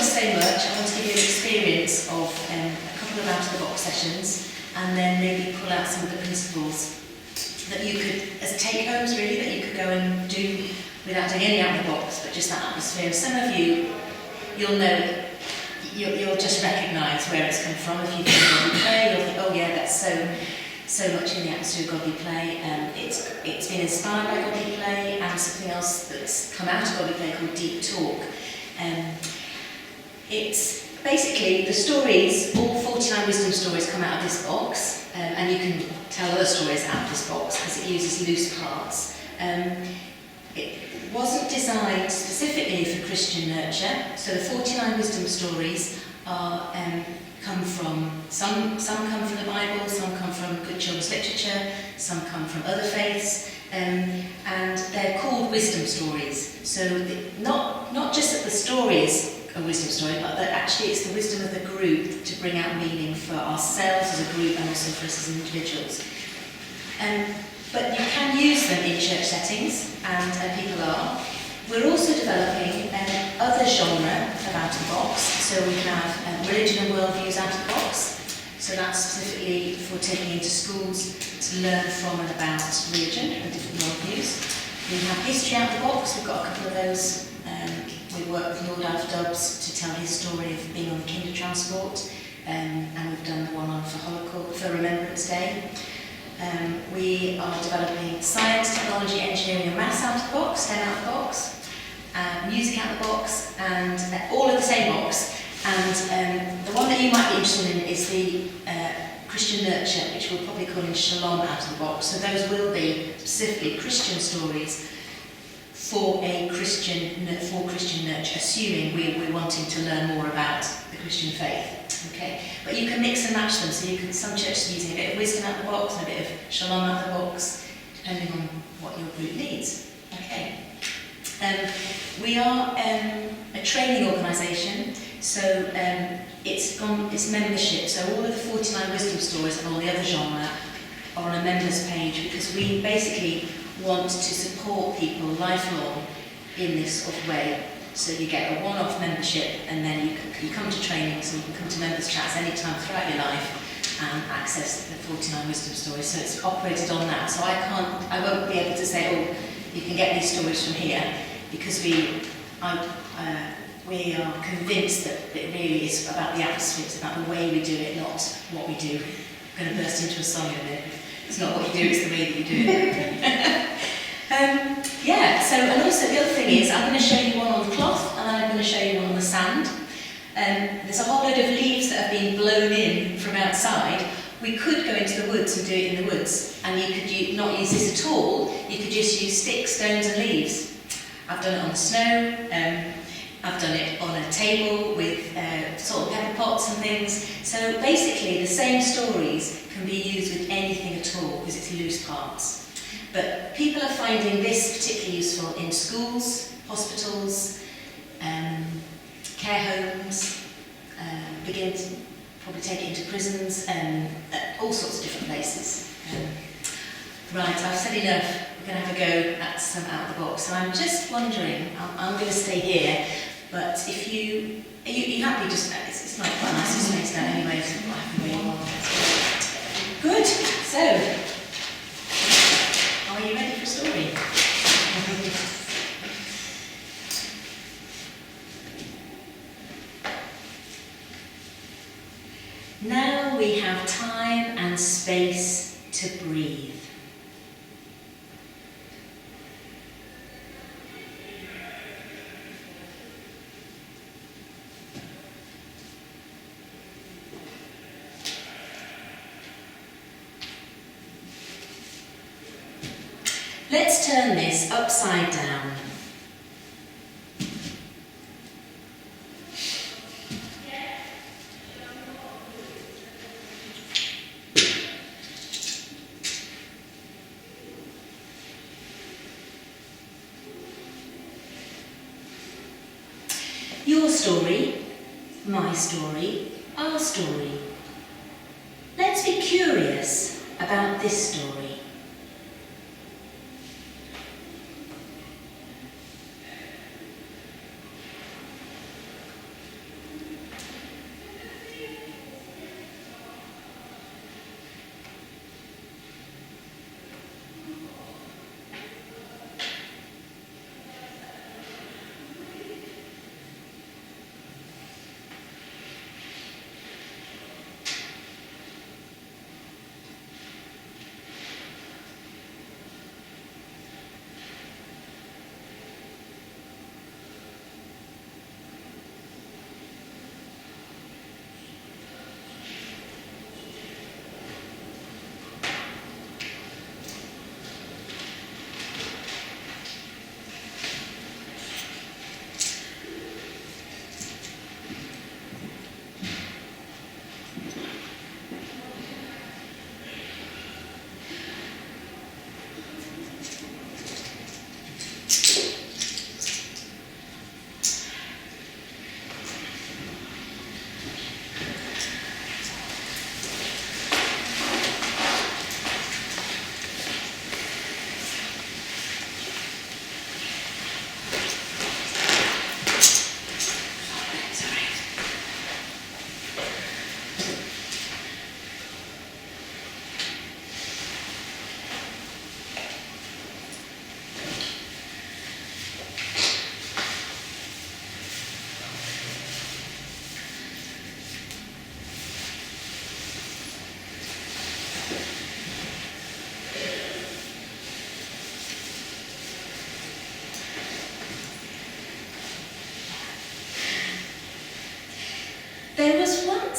to say much. I want to give you an experience of a couple of out-of-the-box sessions, and then maybe pull out some of the principles that you could, as take-homes really, that you could go and do without doing any out-of-the-box, but just that atmosphere. Some of you, you'll know, you'll just recognise where it's come from. If you think of Godly Play, you'll think, oh yeah, that's so much in the atmosphere of Godly Play. It's been inspired by Godly Play, and something else that's come out of Godly Play called Deep Talk. It's basically the stories, all 49 wisdom stories come out of this box, and you can tell other stories out of this box because it uses loose parts. It wasn't designed specifically for Christian nurture, so the 49 wisdom stories are come from, some come from the Bible, some come from good children's literature, some come from other faiths, and they're called wisdom stories. So not just that the story is a wisdom story, but that actually it's the wisdom of the group to bring out meaning for ourselves as a group and also for us as individuals. But you can use them in church settings, and people are. We're also developing other genre of out-of-the-box, so we have religion and worldviews out-of-the-box, so that's specifically for taking into schools to learn from and about religion and different worldviews. We have history out-of-the-box, we've got a couple of those. We work with Lord Outofthebox to tell his story of being on the Kinder Transport, and we've done the one on for Remembrance Day. We are developing science, technology, engineering and maths out of the box, STEM out of the box, music out of the box, and all of the same box. And the one that you might be interested in is the Christian nurture, which we'll probably call in Shalom out of the box. So those will be specifically Christian stories for Christian nurture, assuming we're wanting to learn more about the Christian faith. Okay, but you can mix and match them. So you can, some churches are using a bit of wisdom out of the box and a bit of Shalom out of the box, depending on what your group needs. Okay. We are a training organisation, so it's membership. So all of the 49 wisdom stories and all the other genre are on a members page, because we basically want to support people lifelong in this sort of way. So you get a one-off membership, and then you come to trainings, and you can come to members' chats anytime throughout your life and access the 49 wisdom stories. So it's operated on that. So I won't be able to say, oh, you can get these stories from here, because we are convinced that it really is about the atmosphere, it's about the way we do it, not what we do. I'm going to burst into a song in a minute. It's not what you do, it's the way that you do it. Yeah, so, and also the other thing is, I'm going to show you one on the cloth, and then I'm going to show you one on the sand. There's a whole load of leaves that have been blown in from outside. We could go into the woods and do it in the woods, and you could not use this at all. You could just use sticks, stones and leaves. I've done it on the snow, I've done it on a table with salt and pepper pots and things. So basically the same stories can be used with anything at all, because it's loose parts. But people are finding this particularly useful in schools, hospitals, care homes, begin to probably take it into prisons, all sorts of different places. Right, I've said enough. We're going to have a go at some out of the box. And I'm just wondering, I'm going to stay here, but if are you happy just, it's not quite nice to space down anyway, so I have to wait a while. Good, so, are you ready for a story? Now we have time and space to breathe. Let's turn this upside down. Your story, my story, our story. Let's be curious about this story.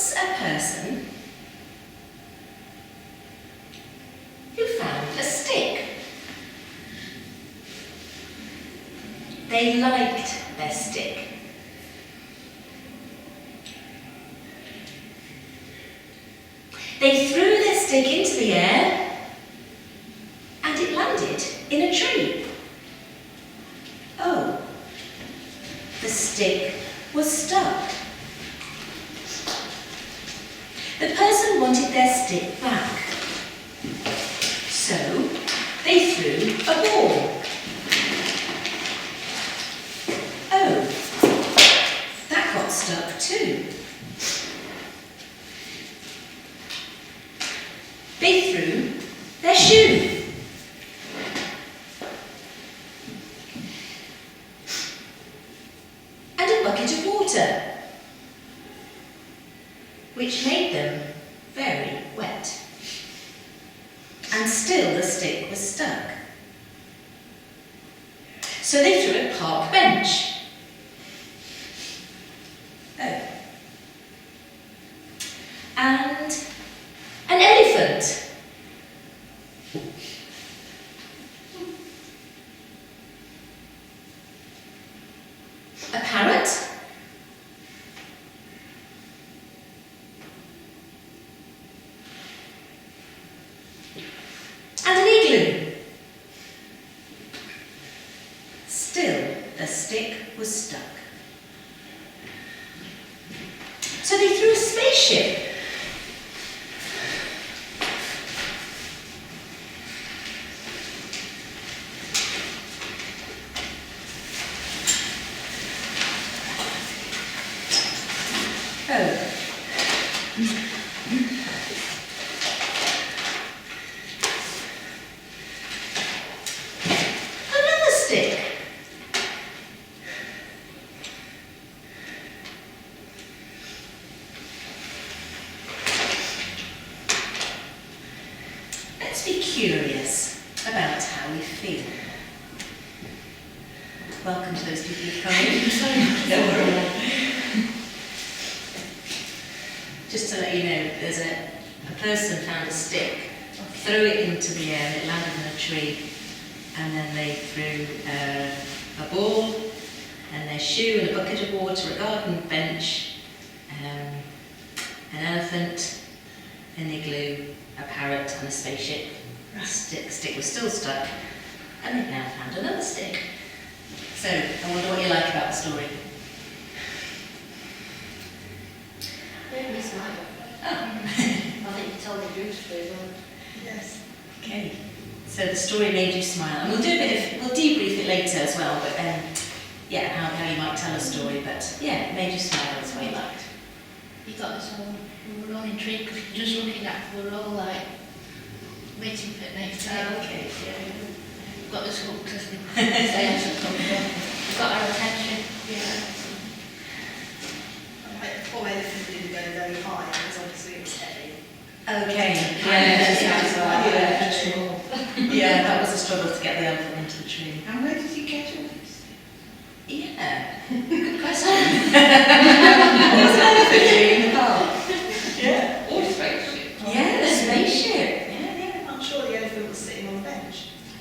once a person who found a stick. They liked their stick. They threw their stick into the air and it landed in a tree. Oh, the stick was stuck. The person wanted their stick back, so they threw a ball. Oh, that got stuck too. They threw their shoe. And a bucket of water, which made them very wet. And still the stick was stuck. So they threw a park bench. Oh. And an elephant. A parrot. And an igloo. Still, the stick was stuck. So they threw a spaceship. Oh. Another stick. Let's be curious about how we feel. Welcome to those people who've come in. Don't worry. Just to let you know, there's a person found a stick, threw it into the air, and it landed in a tree, and then they threw a ball, and their shoe, and a bucket of water, a garden bench, an elephant, an igloo, a parrot, and a spaceship. The stick was still stuck, and they've now found another stick. So, I wonder what you like about the story. Made me smile. Oh. I think you told me beautifully, but Yes. Okay. So the story made you smile, and we'll debrief it later as well. But yeah, how you might tell a story. But yeah, it made you smile. That's what you liked. you got us all, we were all intrigued because just looking at it, we were all like waiting for it next time. Okay. Yeah. We've got us hooked as the sales have come from. We've got our attention. Yeah. Poor elephant didn't go very high because obviously it was heavy. Okay. Yeah, that was a struggle to get the elephant into the tree. And where did you get all this? Yeah. Good question. What was an elephant doing in the park? Yeah. Or a spaceship. Yeah, the spaceship. Yeah. I'm sure the elephant was sitting on the bench.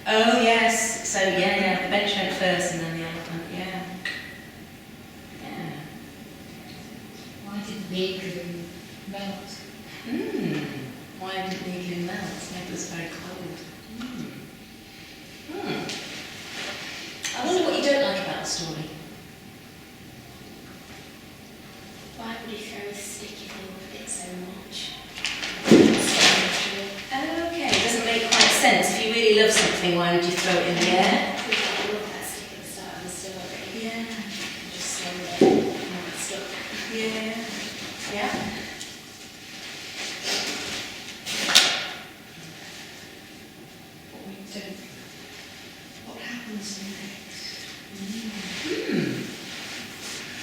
Oh yes. So yeah, the bench went first and then the elephant. Yeah. Yeah. Why didn't the igloo melt? Why didn't the igloo melt? Maybe it was very cold. I wonder what you don't like about the story. Why would he throw his sticky thing with it so much? Okay, it doesn't make quite sense. If you really love something, why would you throw it in the air? I love that stick at the start of the story. Yeah. Just so that it's stuck. Yeah. Yeah. What we do. What happens next?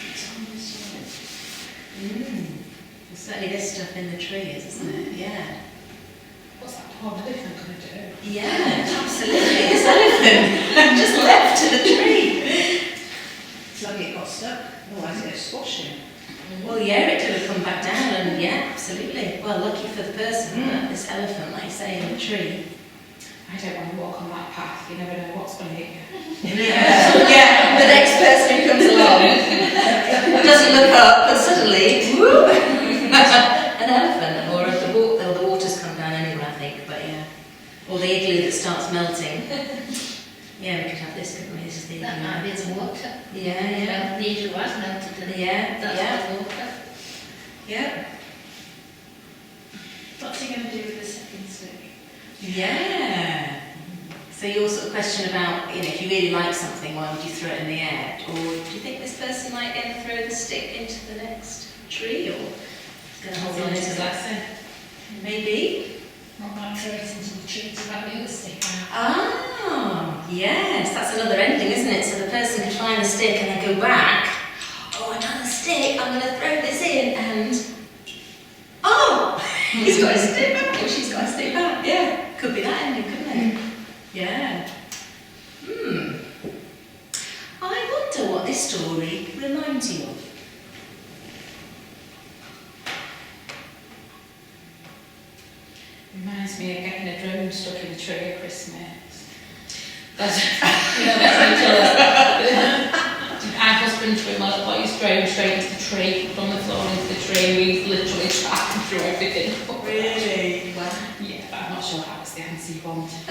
It's on the side. There's certainly this stuff in the trees, isn't it? Yeah. What's that poor elephant going to do? Yeah, absolutely. This elephant just left to the tree. It's lucky it got stuck, otherwise it'd squash him. Well, yeah, it could have come back down and yeah, well, lucky for the person that this elephant, like you say, in the tree. I don't want to walk on that path, you never know what's going to hit you. Yeah, the next person who comes along doesn't look up and suddenly, whoop, an elephant, or the water's come down anyway, I think, but yeah. Or the igloo that starts melting. Yeah, we could have this, couldn't we? This is the That igloo. might be the water. Yeah. The igloo was melted and Yeah, that's yeah. the water. Yeah. What's he going to do with the second stick? Yeah. So your sort of question about, if you really like something, why would you throw it in the air? Or do you think this person might go and throw the stick into the next tree, or is going to hold on to It's a it? lesson. Maybe. Not like throw it into the tree to grab the other stick out. Ah, yes, that's another ending, isn't it? So the person can find the stick and then go back. Oh, another stick, I'm going to throw this in, and oh, he's got his stick back, or she's got a stick back. Yeah, could be that ending, couldn't it? Yeah. I wonder what this story reminds you of. Reminds me of getting a drone stuck in a tree at Christmas. That's our husband threw my boy's drone straight into the tree, from the floor into the tree, and we literally tried and threw everything. Really? Wow. Yeah, but I'm not sure that was the answer you wanted.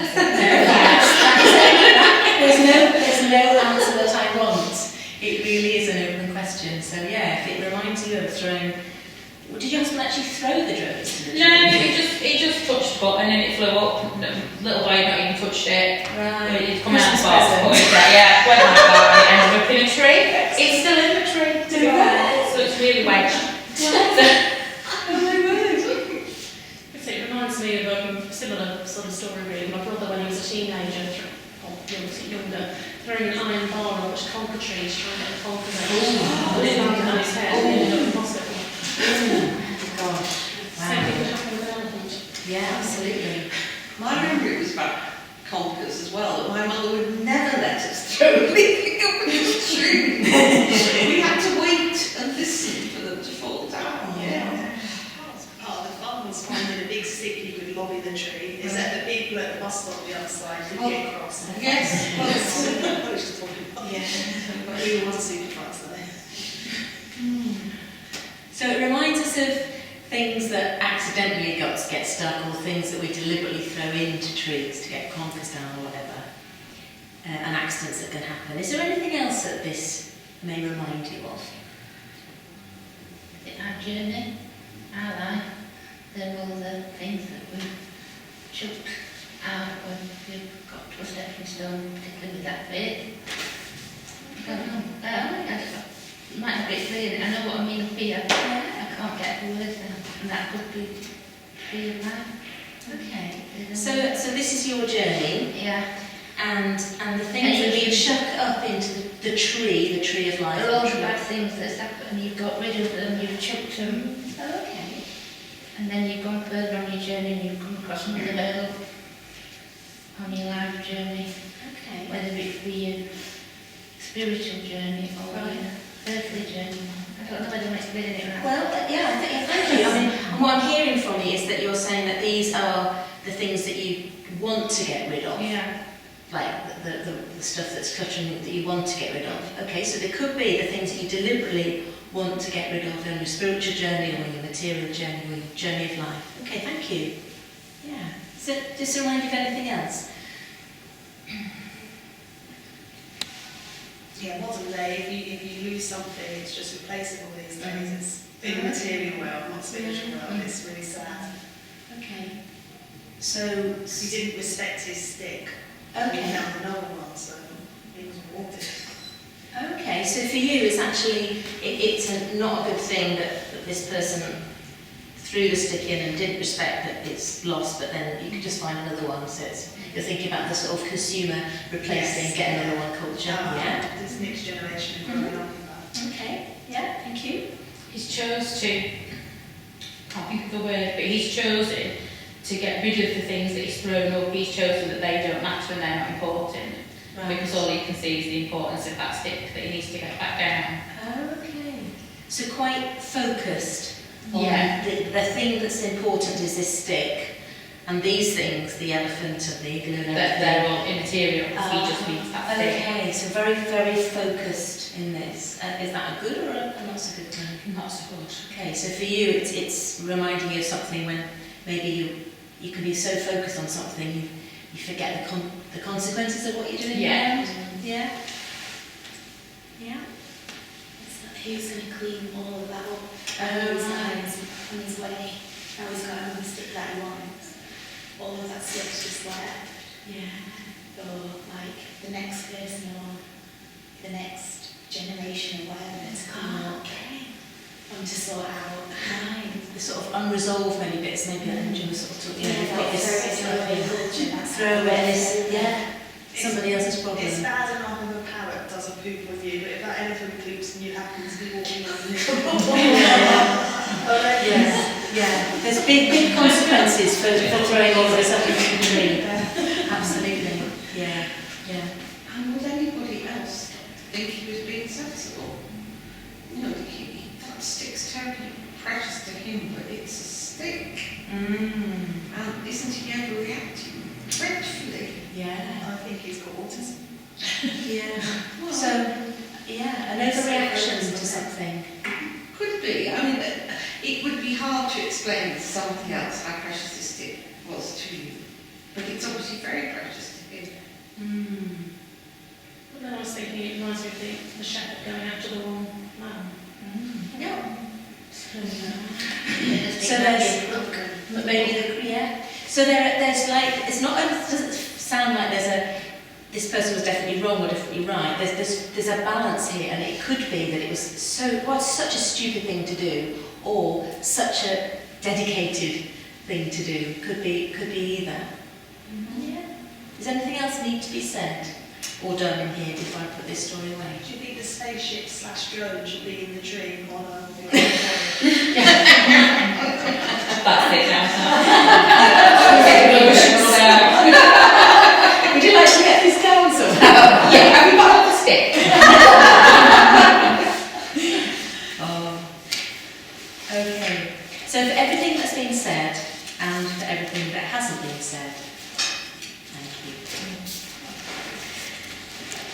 There's no answer that I want. It really is an open question. So yeah, if it reminds you of throwing, well, did your husband actually throw the drone into the tree? No, he just touched the button and it flew up. Little boy had not even touched it. Right. It come out of the Christmas box, present. put it there, yeah, went like that, and it ended up in a tree. It's still in the tree, to be honest, so it's really wedged. Oh my word. So it reminds me of a similar sort of story really. My brother, when he was a teenager, or younger, throwing an iron bar on which conker trees, trying to get the conker out. And it landed on his head and ended up in hospital. Gosh. Same thing would happen with an elephant. Yeah, absolutely. My memory was about conkers as well, that my mother would never let us throw anything up in the tree. We had to wait and listen for them to fall down. Yeah. Part of the fun was finding a big stick you could lob in the tree. Is that the people at the bus stop on the other side could get across? Yes. Well, that's what I was just talking about. Yeah. But we were super fast there. So it reminds us of things that accidentally get stuck, or things that we deliberately throw into trees to get conkers down or whatever, and accidents that can happen. Is there anything else that this may remind you of? Our journey, our life, then all the things that we've chucked out when we've got to a stepping stone, particularly with that bit. I don't know. It might not be clear. I know what I mean up here. I can't get the words out. And that could be real life. Okay. So this is your journey, Yeah. and the things that you chuck up into the tree of life. There are all the bad things that's happened and you've got rid of them, you've chucked them. Oh, okay. And then you've gone further on your journey and you've come across another hurdle on your life journey, Okay. whether it be your spiritual journey or your earthly journey. I don't know whether I'm explaining it right. Well, yeah, thank you. I mean, and what I'm hearing from you is that you're saying that these are the things that you want to get rid of. Yeah. Like the stuff that's cluttering that you want to get rid of. Okay, so there could be the things that you deliberately want to get rid of on your spiritual journey or your material journey or your journey of life. Okay, thank you. Yeah. So just to remind you of anything else? Yeah, modern day, if you lose something, it's just replaceable these days. It's in the material world, not spiritual world. It's really sad. Okay. So, He didn't respect his stick. He okay. found another one, so he was rewarded. Okay, so for you, it's actually, it's not a good thing that this person threw the stick in and didn't respect that it's lost, but then you could just find another one. So you're thinking about the sort of consumer replacing, Yes. get another one culture. Yeah. This next generation growing up with that. Okay. Yeah. Thank you. He's chose to, can't think of the word, but he's chosen to get rid of the things that he's thrown up. He's chosen that they don't matter and they're not important. Because all he can see is the importance of that stick that he needs to get back down. Okay. So quite focused Yeah. The thing that's important is this stick, and these things, the elephant and the igloo and That everything. they're all immaterial, because he just needs that thing. Okay, so very, very focused in this. Is that a good or a not so good thing? Not so good. Okay, so for you, it's reminding you of something when maybe you can be so focused on something you forget the consequences of what you're doing. Yeah. Yeah. Yeah. It's like, who's going to clean all of that up? Oh, He's right. on his way. Now he's got another stick that he wants. All of that stuff's just left. Yeah. Or like the next person or the next generation or whatever that's coming up. Okay. To sort out. Right. The sort of unresolved maybe bits, maybe that Jim was sort of, you know, you've got this throwaway list, yeah, somebody else's problem. It's bad enough if a parrot does a poop on you, but if that elephant poops and you happen to be walking around the Yes, yeah. There's big consequences for throwing all this up into the tree. Absolutely. Yeah. Yeah. And would anybody else think he was being sensible? You know, that stick's terribly precious to him, but it's a stick. And isn't he overreacting dreadfully? Yeah. I think he's got autism. Yeah. So, yeah, an overreaction to something. Could be. I mean, it would be hard to explain to somebody else how precious this stick was to you. But it's obviously very precious to him. But then I was thinking it reminds me of the shepherd going after the wrong lamb. Yeah. So, So there's maybe So there's like it's not. It doesn't sound like this person was definitely wrong or definitely right. There's a balance here, and it could be that it was such a stupid thing to do, or such a dedicated thing to do. Could be either. Yeah. Does anything else need to be said or done in here before I put this story away? Do you think the spaceship / drone should be in the tree on a... That's it now. Would you like to get this down somehow? Yeah, have you got a stick? Okay. So for everything that's been said and for everything that hasn't been said, thank you.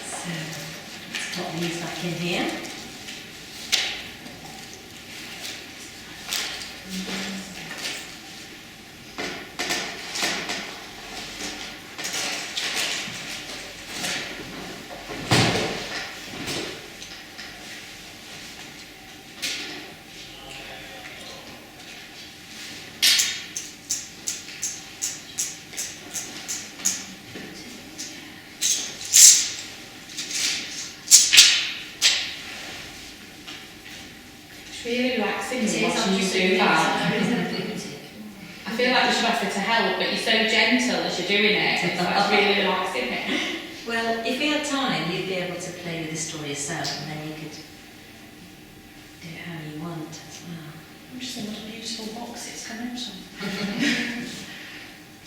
So let's put these back in here. It's really relaxing watching you do that. I feel like you should offer to help, but you're so gentle as you're doing it. It's like really relaxing it. Well, if we had time, you'd be able to play with the story yourself, and then you could do it how you want as well. I'm just thinking what a beautiful box it's come out of.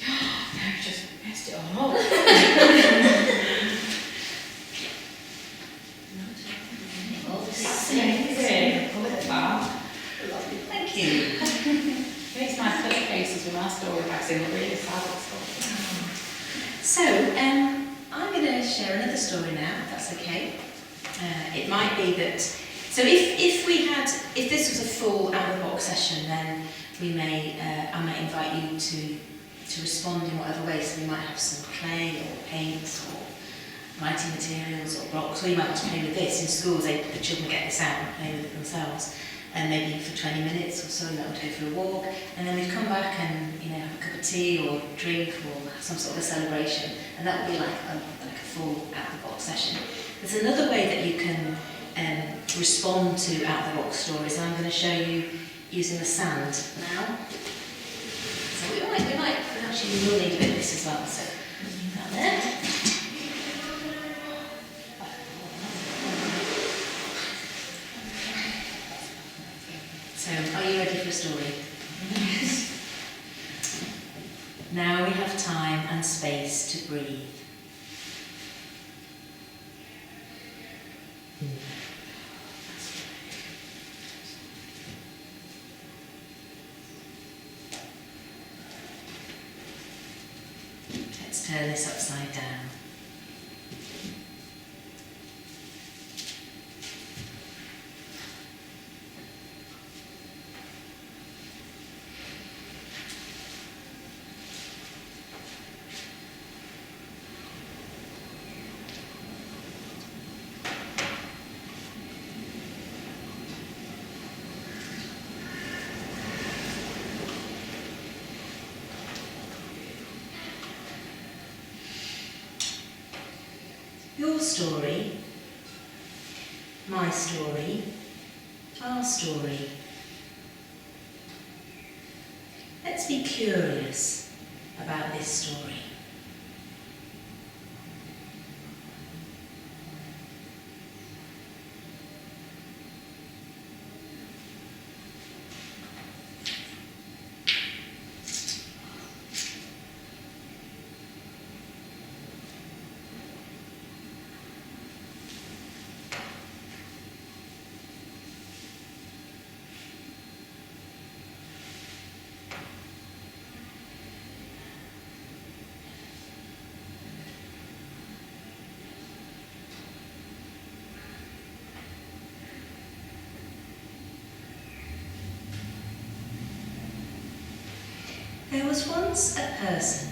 No, just messed it all up. Amazing. Look at that. Thank you. Makes my pillowcases with my story bags in look really sad. So, I'm going to share another story now, if that's okay. It might be that. So, if this was a full out-of-the-box session, then I might invite you to respond in whatever way. So, we might have some clay or paint or writing materials or blocks, or you might want to play with this. In schools, the children get this out and play with it themselves. And maybe for 20 minutes or so, that would go for a walk, and then we'd come back and have a cup of tea or drink or some sort of a celebration, and that would be like a full out-of-the-box session. There's another way that you can respond to out-of-the-box stories, and I'm going to show you using the sand now. So we might actually will need a bit of this as well. So that there. So, are you ready for a story? Yes. Now we have time and space to breathe. Let's turn this upside down. Your story, my story, our story. Let's be curious about this story. There was once a person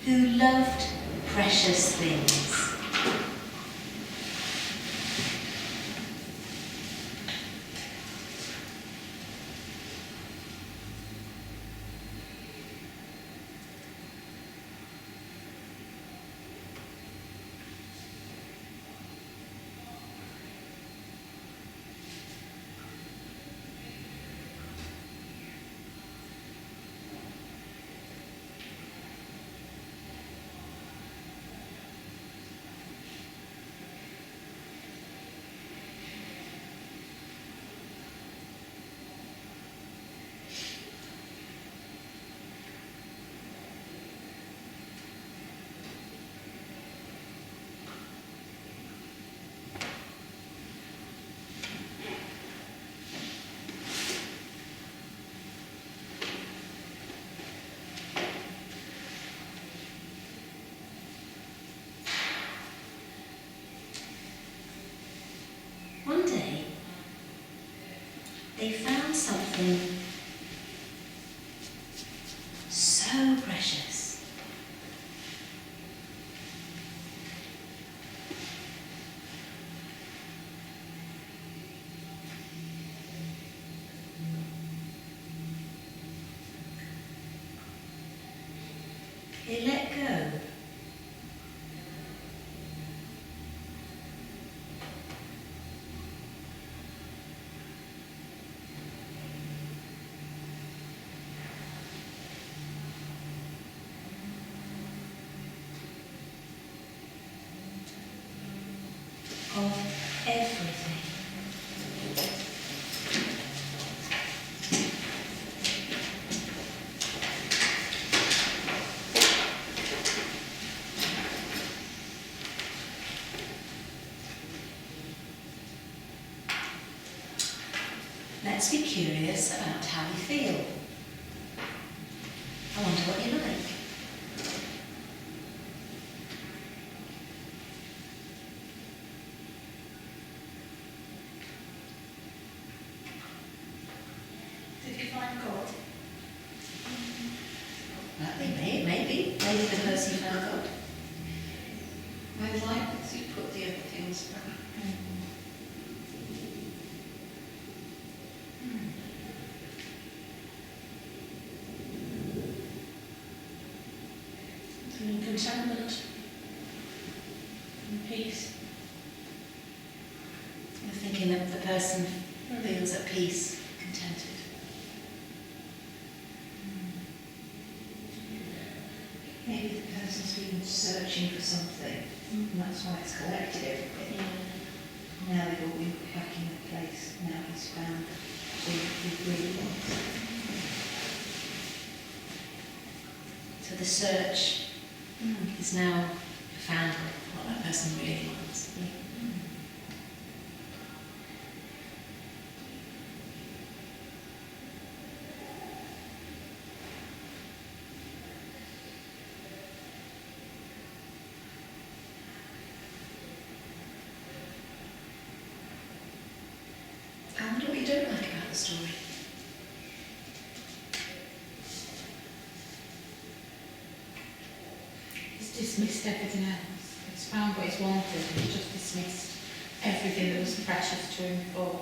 who loved precious things. One day, they found something so precious. It let go. Of everything. Let's be curious about how we feel. I wonder what you like. Did you find God? Maybe the person found God. I like that you put the other things back. Contentment and peace. You're thinking that the person feels at peace, contented. Maybe the person's been searching for something, and that's why it's collected everything. Now they've all been put back in their place. Now he's found what he really wants. So the search is now found what that person really wants. don't like about the story? He's dismissed everything else. He's found what he's wanted and he's just dismissed everything that was precious to him before.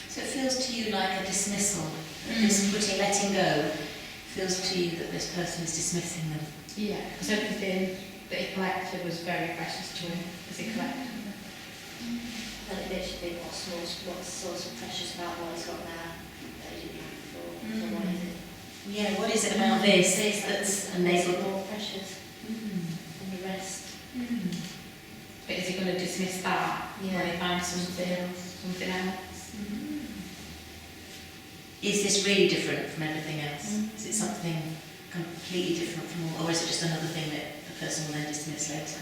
So it feels to you like a dismissal, this letting go, feels to you that this person is dismissing them. Yeah, because everything that he collected was very precious to him as he collected them. And it makes you think what's so precious about what he's got now that he didn't have before. So what is it? Yeah, what is it about this that's enabled? More precious than the rest. But is he going to dismiss that when he finds something else? Is this really different from everything else? Is it something completely different from all, or is it just another thing that the person will then dismiss later?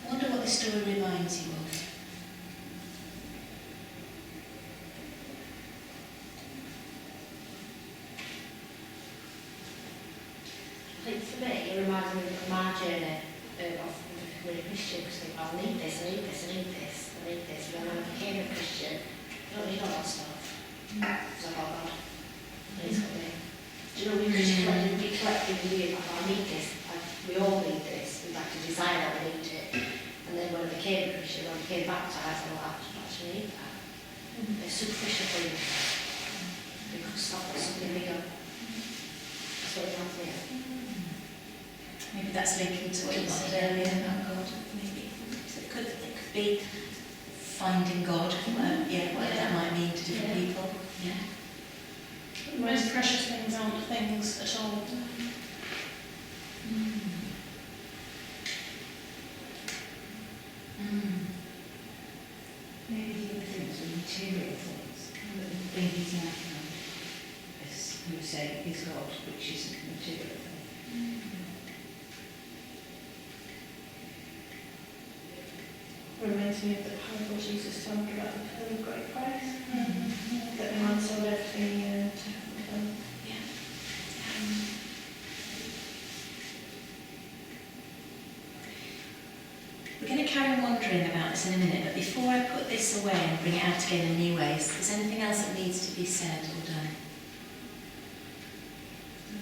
I wonder what this story reminds you of. I think for me, it reminds me of my journey of becoming a Christian, because I need this, I need this, I need this, I need this. And then when I became a Christian, I don't need all that stuff. Because I've got God. And He's got me. Do you know, we collectively do, I need this, we all need this, we like to desire that we need it. And then when I became a Christian, when I became baptised, I thought, I don't actually need that. It's superficial things. Because that's something bigger. That's what it reminds me of. Maybe that's linking to what you said earlier about God. Maybe so it could be finding God. Whatever that might mean to different people. Yeah. The most precious things aren't things at all. Maybe the other things were material things, but the thing he's now found, as you were saying, is God, which isn't a material thing. Reminds me of the parable Jesus told about the pearl of great price. That the man sold everything to have the pearl. We're going to carry on wondering about this in a minute, but before I put this away and bring it out again in new ways, is there anything else that needs to be said or done?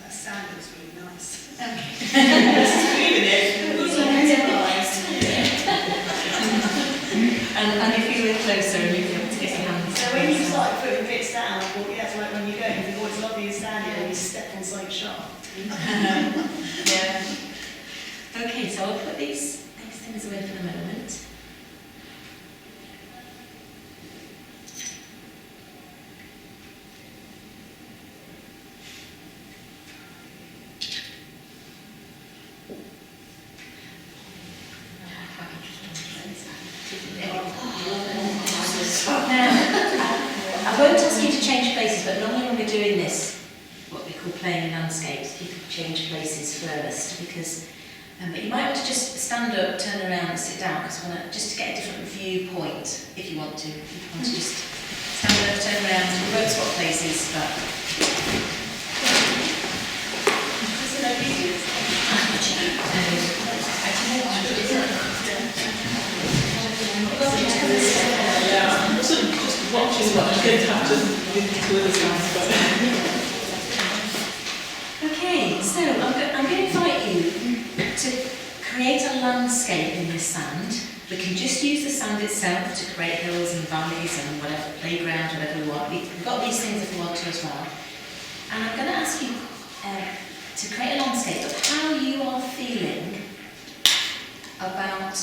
That sandal was really nice. And if you were closer and you'd be able to get your hands. So when you started putting bits down, I thought, yeah, it's like when you go, you think, oh, it's lovely and standing, and you step on something sharp. Yeah. Okay, so I'll put these things away for the moment. Now, I won't ask you to change places, but normally when we're doing this, what we call playing landscapes, people change places first, because but you might want to just stand up, turn around and sit down, because just to get a different viewpoint, if you want to. If you want to just stand up, turn around, we won't swap places, but... Just watching what I'm going to have to Okay, so I'm going to invite you to create a landscape in the sand. We can just use the sand itself to create hills and valleys and whatever, playground, whatever we want. We've got these things if we want to as well. And I'm going to ask you to create a landscape of how you are feeling about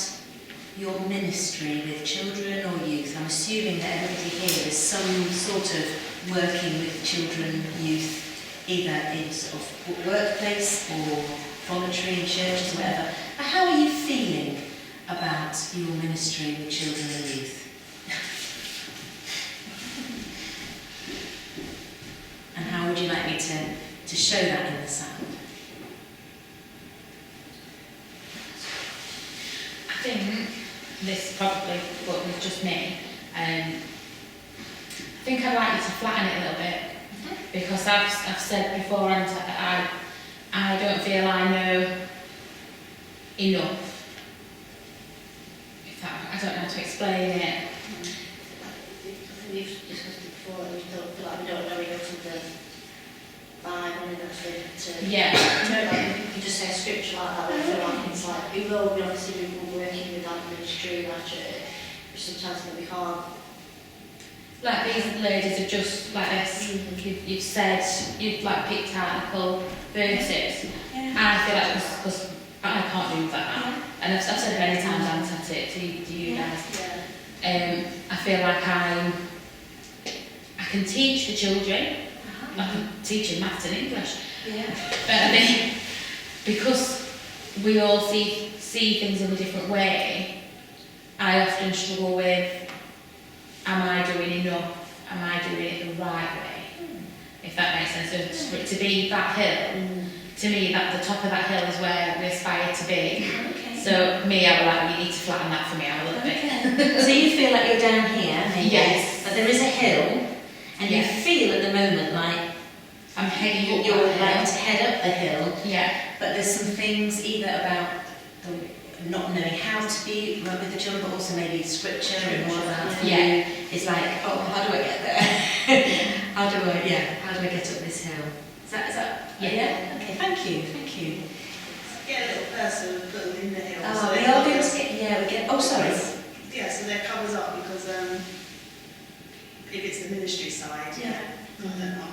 your ministry with children or youth. I'm assuming that everybody here is some sort of working with children, youth, either in sort of workplace or voluntary in churches or whatever. But how are you feeling about your ministry with children and youth? And how would you like me to show that in the sound? I think this probably was just me. I think I'd like you to flatten it a little bit, because I've said before, and I don't feel I know enough. I don't know how to explain it. We've discussed it before, and we feel like we don't know enough of the Bible enough to Yeah. like, you just say a scripture like that, we feel like it's like, even though we obviously we're working with like ministry and our church, which sometimes we can't. Like these ladies have just, like this, you've said, you've like picked out a couple verses. I feel like, because I can't do that. And I've said many times, I've said it to you guys. I feel like I can teach the children, I can teach in maths and English. But I think because we all see things in a different way, I often struggle with, am I doing enough? Am I doing it the right way? If that makes sense. So just for it to be that hill, to me, that the top of that hill is where we aspire to be. So me, I would like, you need to flatten that for me out a little bit. So you feel like you're down here, maybe, Yes. but there is a hill, and you Yes. feel at the moment like I'm heading up you're that like hill. to head up the hill, Yeah. but there's some things either about not knowing how to be right with the children, but also maybe scripture and all of that. Yeah. It's like, oh, how do I get there? how do I get up this hill? Is that? Yeah. Okay, thank you. Get a little person and put them in the hill. Oh, we are going to get, we get, oh, sorry. Yeah, so they're covers up because if it's the ministry side, Yeah. I don't know.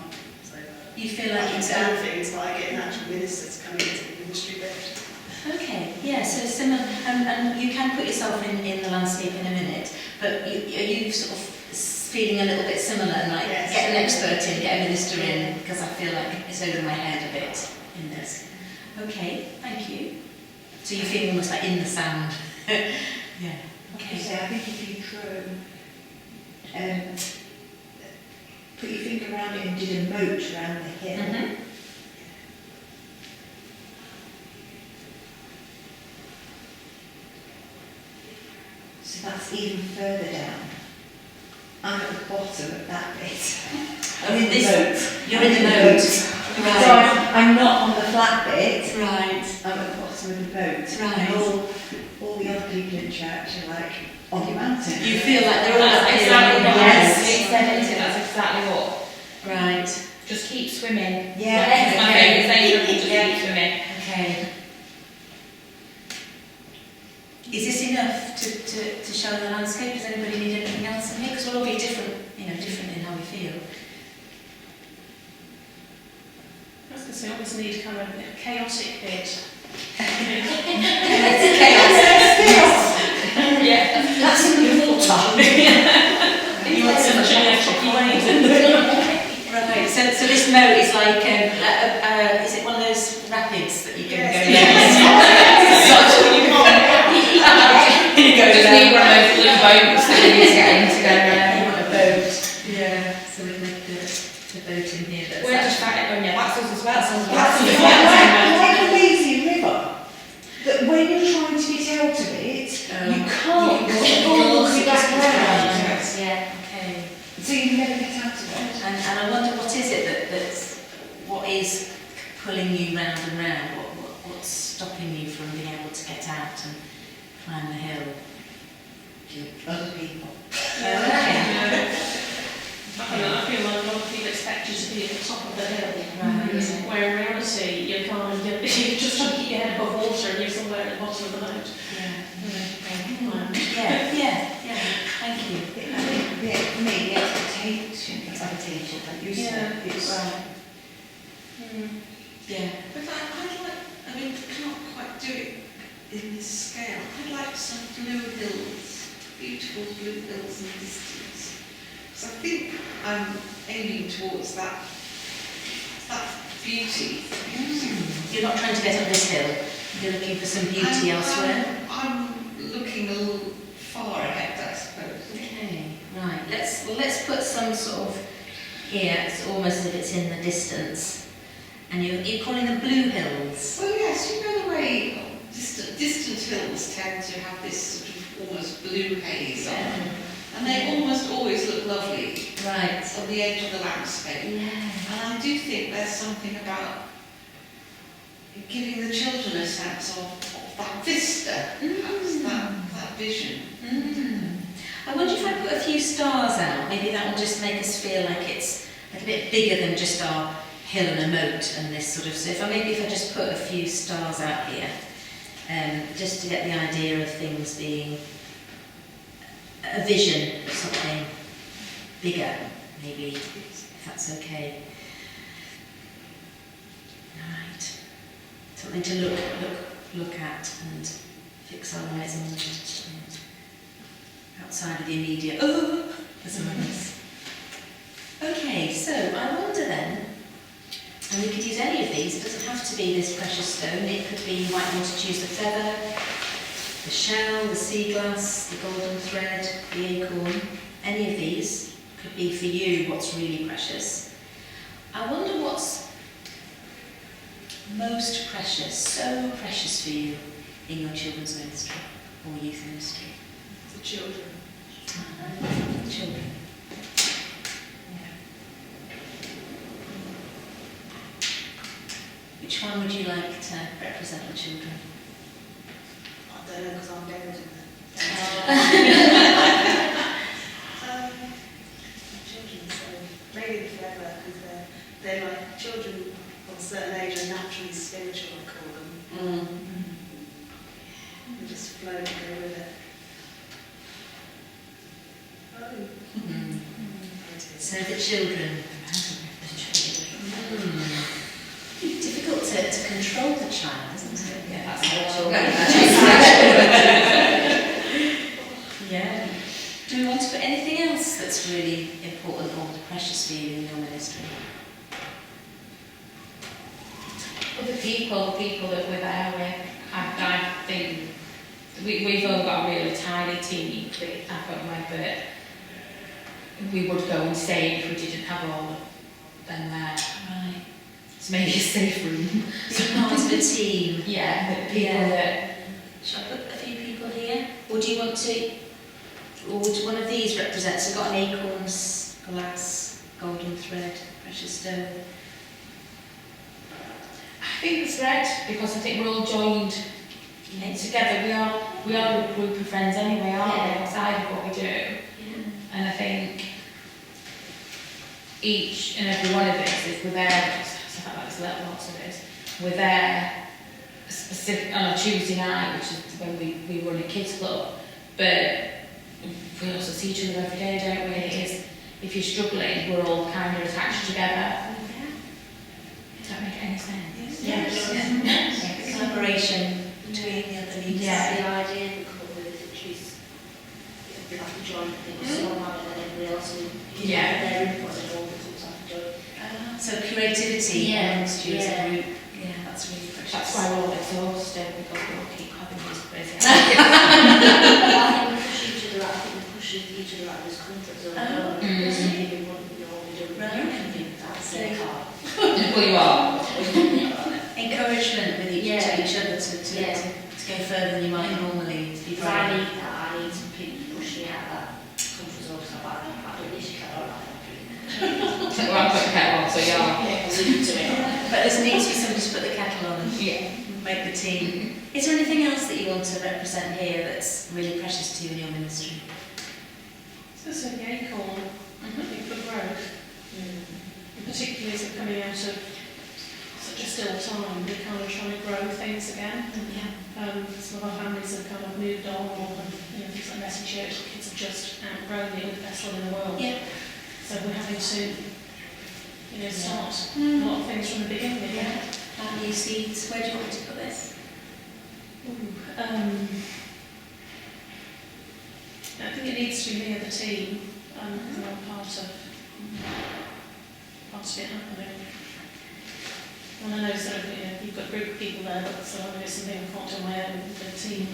So, You feel I like can it's tell things, but I get an actual minister to come into the ministry bit. okay, yeah, so similar, and you can put yourself in the landscape in a minute, but are you sort of feeling a little bit similar and like Yes. get an expert in, get a minister in, because I feel like it's over my head a bit in this. Okay, thank you. So you feel almost like in the sand. Yeah. Okay, so I think if you put your finger around it and did a moat around the hill, Mhm. so that's even further down. I'm at the bottom of that bit. Oh, in this, moat. you're in the I'm moat. So Right. I'm not on the flat bit. Right. I'm at the bottom of the boat. Right. And all the other people in church are like on the mountain. You feel like they're all That's up here. exactly what Yes. I said, isn't it? That's exactly what. Right. Just keep swimming. Yeah. That's my Okay. favourite saying, just keep swimming. Okay. Is this enough to show the landscape? Does anybody need anything else in here? Because we'll all be different, different in how we feel. I was going to say, obviously need kind of a chaotic bit. It's chaos. Yeah. That's water. You want some Right. So this moat is like, is it one of those rapids that you can go down? You go Just down. need one of those little boats that you need to get into go around. You want a boat. Yeah. So we make the boat in here. That's We're just trying to, oh yeah, that's us as well. That's like a lazy river. That when you're trying to get out of it, you can't go all the way back around. Yeah. Okay. So you never get out of it. And I wonder what is it that's what is pulling you round and round? What's stopping you from being able to get out and climb the hill? Other people. Okay. I don't know, I feel like a lot of people expect you to be at the top of the hill. Right. Where in reality, you're just trying to keep your head above water and you're somewhere at the bottom of the boat. Yeah. Thank you. I think for me, the expectation, like you said, is Yeah. But I'd like, I can't quite do it in this scale. I'd like some blue hills, beautiful blue hills in the distance. So I think I'm aiming towards that beauty. You're not trying to get up this hill. You're looking for some beauty elsewhere. I'm looking a little far ahead, I suppose. Okay. Right. Let's put some sort of here. It's almost as if it's in the distance. And you're calling them blue hills. Well, yes, you know the way distant hills tend to have this sort of almost blue haze on them. And they almost always look lovely. Right. on the edge of the landscape. Yeah. And I do think there's something about giving the children a sense of that vista, perhaps, that vision. I wonder if I put a few stars out, maybe that will just make us feel like it's a bit bigger than just our hill and a moat and this sort of stuff. So maybe if I just put a few stars out here, just to get the idea of things being a vision of something bigger, maybe, if that's okay. Right. Something to look at and fix our eyes on. Outside of the immediate, there's a mess. Okay, so I wonder then, and we could use any of these, it doesn't have to be this precious stone, it could be, you might want to choose the feather, the shell, the sea glass, the golden thread, the acorn. Any of these could be for you what's really precious. I wonder what's most precious, so precious for you in your children's ministry or youth ministry. The children. Children. Which one would you like to represent the children? I don't know, because I'm buried in them. Children, so maybe forever, because they're like children of a certain age are naturally spiritual, I call them. And just flow and go with it. So the children. Difficult to control the child, isn't it? Yeah, that's how Yeah. Do we want to put anything else that's really important or precious for you in your ministry? Other people that we're there with, I think we've all got a really tiny team that I've got with, but we would go insane if we didn't have all of them there. Right. It's maybe a safe room. So part of a team. Yeah, the people that... Shall I put a few people here? Or do you want to... Or would one of these represent? So we've got an acorns, glass, golden thread, precious stone. I think the thread, because I think we're all joined together. We are a group of friends anyway, aren't we, outside of what we do. Yeah. And I think each and every one of us, if we're there, lots of us, we're there specific on a Tuesday night, which is when we run a kids club, but we also see each other every day, don't we? It is, if you're struggling, we're all kind of attached together. Does that make any sense? Yes. Collaboration between the other leaders. The idea of the club with which is like a joint thing, somehow, and then everybody else will their input and all the things like joint. So creativity amongst you as a group. Yeah, that's really precious. That's why we're all exhausted, because we all keep having these crazy I think we push each other out. I think we push each other out of this comfort zone. It's maybe what we normally do. Right. You can think that's it. Well, you are. Encouragement with each other to go further than you might normally. To be I need that. I need some people to push me out of that comfort zone. So I do this, you can't. Well, I'm putting kettle on, so you are. But there needs to be somebody to put the kettle on and make the team. Is there anything else that you want to represent here that's really precious to you in your ministry? So it's an acorn, I think, for growth. Particularly as we're coming out of such a still time, we're kind of trying to grow things again. Some of our families have kind of moved on, or things like Messy Church, the kids have just outgrown the best one in the world. So we're having to, start a lot of things from the beginning again. Plant new seeds. Where do you want me to put this? I think it needs to be near the team, and I'm part of it happening. And I know sort of, you've got a group of people there, but so I know it's something I can't do on my own. The team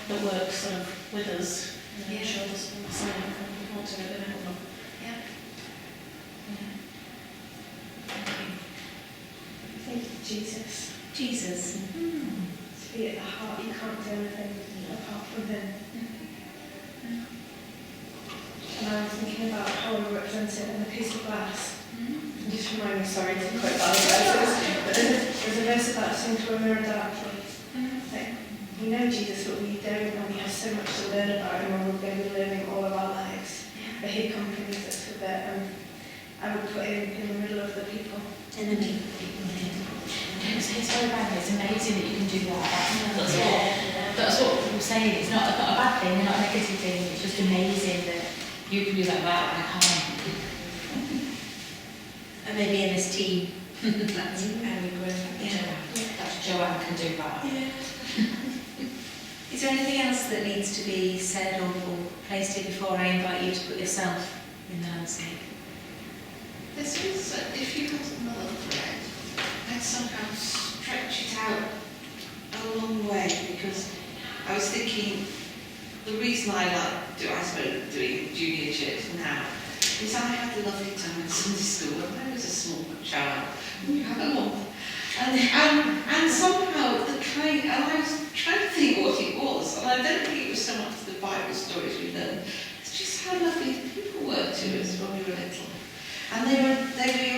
that works sort of with us, ensure there's something we can't do it without them. I think Jesus. Jesus. To be at the heart, you can't do anything apart from him. And and I was thinking about how we represent it in a piece of glass. Just remind me, sorry to quote that, but there's a verse about sing to a mirror darkly. Like, we know Jesus, but we don't, and we have so much to learn about him, and we're going to be learning all of our lives. But he accompanies us with it, and I would put him in the middle of the people. In the middle of the people. It's very bad. It's amazing that you can do that. That's what we're saying. It's not a bad thing, not a negative thing. It's just amazing that you can do that without I can't. And maybe in this team, that's how we grow. Joanne can do that. Is there anything else that needs to be said or placed here before I invite you to put yourself in the landscape? This is, if you got another thread, I'd somehow stretch it out a long way, because I was thinking the reason I suppose, doing junior church now is I had a lovely time in Sunday school when I was a small child. We had a month. And somehow and I was trying to think what it was, and I don't think it was so much the Bible stories we learned, it's just how lovely the people were to us when we were little. And they were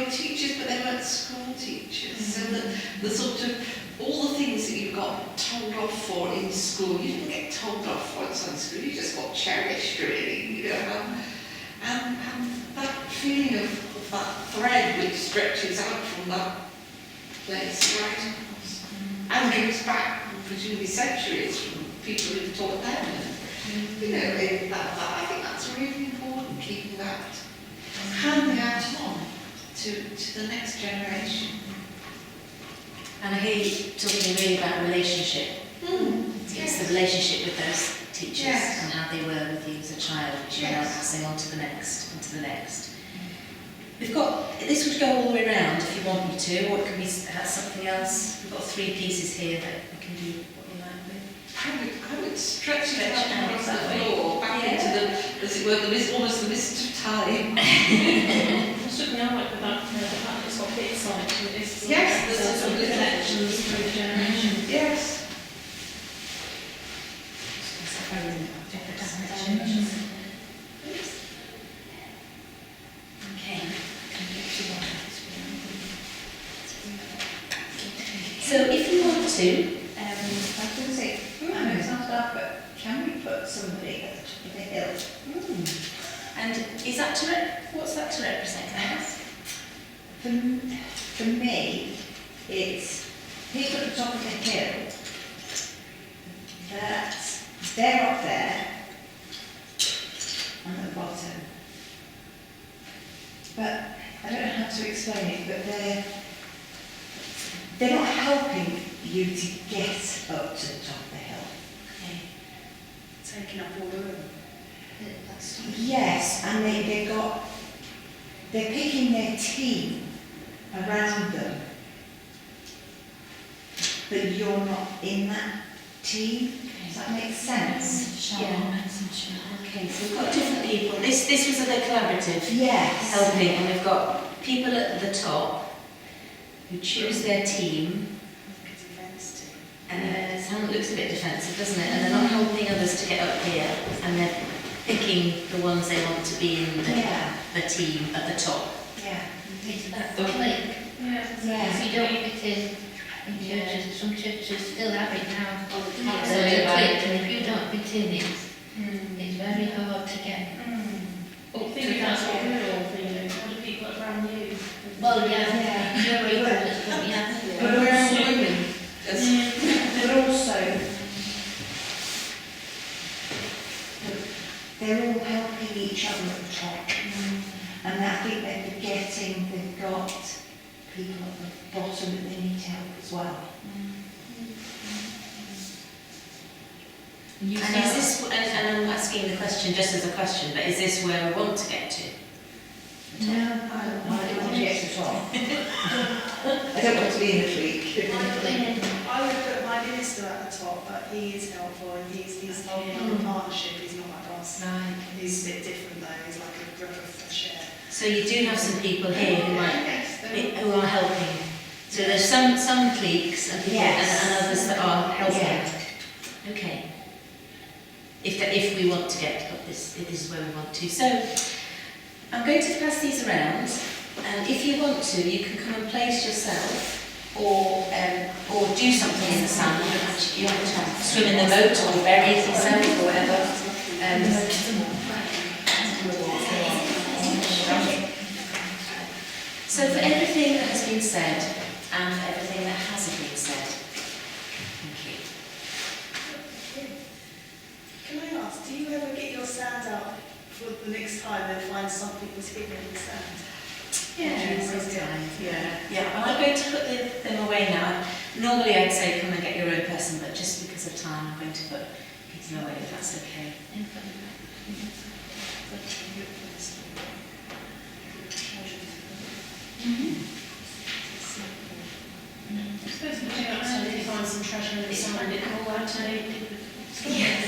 your teachers, but they weren't school teachers. So the sort of, all the things that you got told off for in school, you didn't get told off for in Sunday school, you just got cherished, really, you know. And that feeling of that thread which stretches out from that place right across and goes back, presumably centuries, from people who taught them. And, you know, I think that's really important, keeping that, handing out on to the next generation. And I hear you talking really about relationship. It's the relationship with those teachers and how they were with you as a child, which you're now passing on to the next, and to the next. We've got, this would go all the way around if you want me to, or it could be something else. We've got 3 pieces here that we can do what you like with. I would stretch it out across the floor, back into the, as it were, almost the mist of time. I should know like with that, the fact it's got bits on it. It's Yes, some good connections through generations. Yes. Okay. So if you want to, I was going to say, I know it sounds bad, but can we put somebody at the top of the hill? and is that what's that to represent, can I ask? For me, it's people at the top of the hill that they're up there and at the bottom. But I don't know how to explain it, but they're not helping you to get up to the top of the hill. Okay. Taking up all the room. Yes, and they're picking their team around them, but you're not in that team. Does that make sense? Yeah. Okay, so we've got different people. This was a collaborative Yes. helping, and we've got people at the top who choose their team. It looks a bit defensive, doesn't it? And they're not helping others to get up here, and they're picking the ones they want to be in the team at the top. Yeah. It's that click. If you don't fit in churches, some churches still have it now. It's a click, and if you don't fit in it, it's very hard to get. I think that's what we're all feeling. What do people around you? Well, yeah, you're able to, yeah. But also, they're all helping each other at the top. And I think they're forgetting they've got people at the bottom that they need help as well. And is this, and I'm asking the question just as a question, but is this where we want to get to? No, I don't want to get at all. I don't want to be in the freak. I would put my minister at the top, but he is helpful and he's a partnership, he's not like us. Right. He's a bit different though, he's like a breath of fresh air. So you do have some people here who are helping. So there's some cliques and people and others that are helping. Yeah. Okay. if we want to get up this, if this is where we want to. So I'm going to pass these around, and if you want to, you can come and place yourself, or do something in the sand. You don't actually, you don't have to swim in the moat or bury yourself or whatever. So for everything that has been said and everything that hasn't been said, thank you. Can I ask, do you ever get your sand out for the next time and find something was hidden in the sand? Yeah, sometimes. Yeah. And I'm going to put them away now. Normally I'd say come and get your own person, but just because of time I'm going to put them away if that's okay. I suppose we do absolutely find some treasure in the sand, it can all add to it. Yes.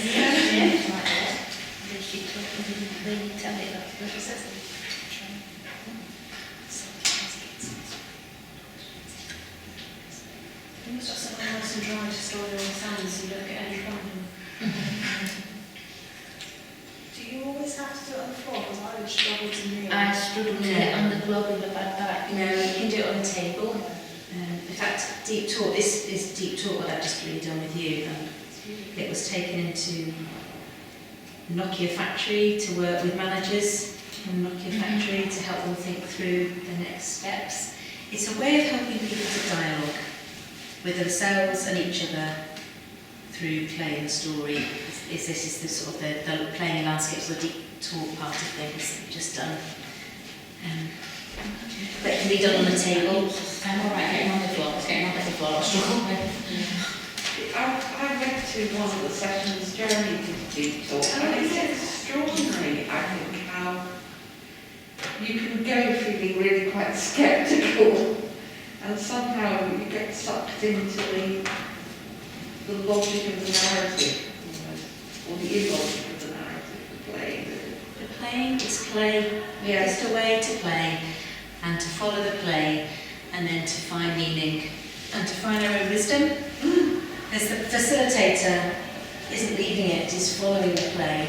She told me, when you tell me that, what she says. You must have something nice and dry to store in the sand so you don't get any problem. Do you always have to do it on the floor? Because I would struggle to kneel. I struggle to get on the globe with a bad back. No, you can do it on the table. In fact, deep talk, this is deep talk what I've just really done with you. It was taken into Nokia Factory to work with managers from Nokia Factory to help them think through the next steps. It's a way of helping people to dialogue with themselves and each other through play and story. This is the sort of the playing in landscapes or deep talk part of things that we've just done. That can be done on the table. I'm alright getting on the floor, it's getting on the floor, I struggle with. I went to one of the sessions Jeremy did deep talk, and it's extraordinary, I think, how you can go feeling really quite sceptical, and somehow you get sucked into the logic of the narrative, almost, or the illogic of the narrative, the play. The playing is play, just a way to play, and to follow the play, and then to find meaning, and to find our own wisdom. As the facilitator isn't leading it, is following the play.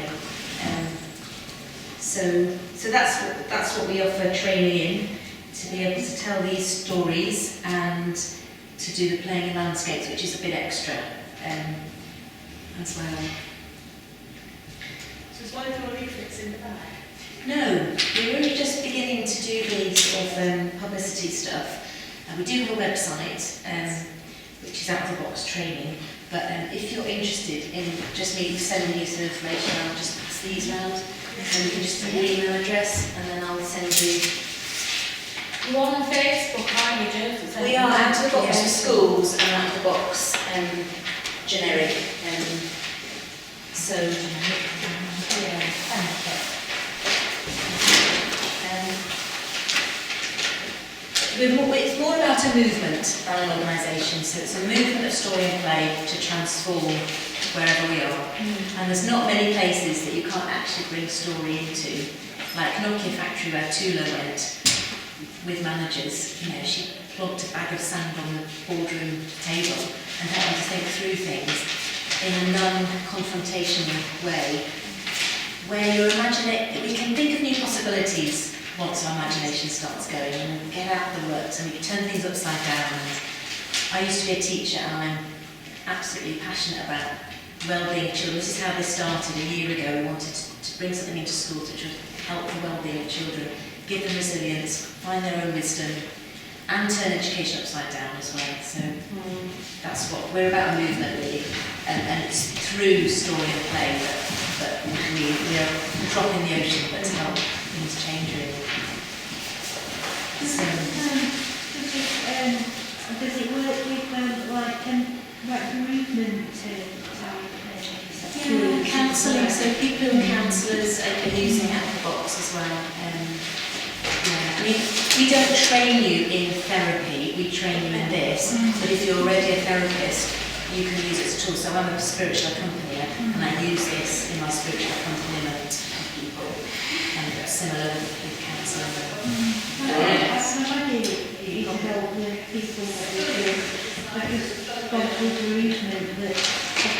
So that's what we offer training in, to be able to tell these stories and to do the playing in landscapes, which is a bit extra as well. So is one of your leaflets in the bag? No, we're only just beginning to do the sort of publicity stuff. We do have a website, which is Outofthebox training, but if you're interested in just me sending you some information, I'll just pass these around, and you can just put your email address, and then I'll send you. You're on Facebook, aren't you, Joseph? We are Outofthebox for schools and Outofthebox generic. So, yeah, it's more about a movement than an organisation, so it's a movement of story and play to transform wherever we are. And there's not many places that you can't actually bring story into, like Nokia Factory where Tula went with managers. You know, she plonked a bag of sand on the boardroom table and helped them to think through things in a non-confrontational way, where you imagine it, we can think of new possibilities once our imagination starts going, and we get out the works and we can turn things upside down. And I used to be a teacher, and I'm absolutely passionate about well-being of children. This is how this started a year ago. We wanted to bring something into schools which would help the well-being of children, give them resilience, find their own wisdom, and turn education upside down as well. So that's what we're about, a movement really, and it's through story and play that we are a drop in the ocean, but to help things change really. So, does it work with like bereavement counselling, so people who are counsellers are using Outofthebox as well. I mean, we don't train you in therapy, we train you in this, but if you're already a therapist, you can use it as a tool. So I'm a spiritual accompanier, and I use this in my spiritual accompaniment of people, and it's similar with counselling. I imagine it can help with people that have just gone through bereavement, that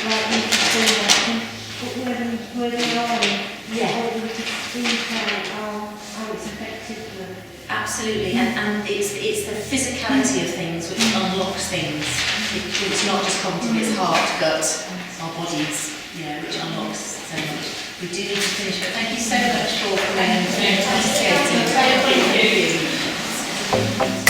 like you can feel like, but where we where they are and Yeah. help them to see how it's affected them. Absolutely, and it's the physicality of things which unlocks things. It's not just cognitive, it's heart, gut, our bodies, which unlocks so much. We do need to finish, but thank you so much for coming and participating. Thank you.